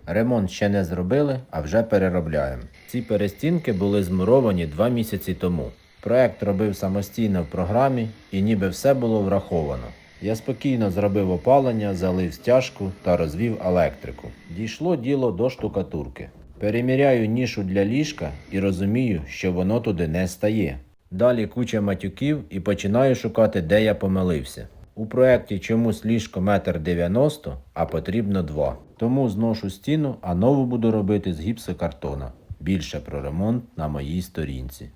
Ремонт ще не зробили, а вже переробляємо. Ці перестінки були змуровані 2 місяці тому. Проект робив самостійно в програмі і ніби все було враховано. Я спокійно зробив опалення, залив стяжку та розвів електрику. Дійшло діло до штукатурки. Переміряю нішу для ліжка і розумію, що воно туди не стає. Далі куча матюків і починаю шукати, де я помилився. У проєкті чомусь ліжко 1,90 м, а потрібно 2. Тому зношу стіну, а нову буду робити з гіпсокартона. Більше про ремонт на моїй сторінці.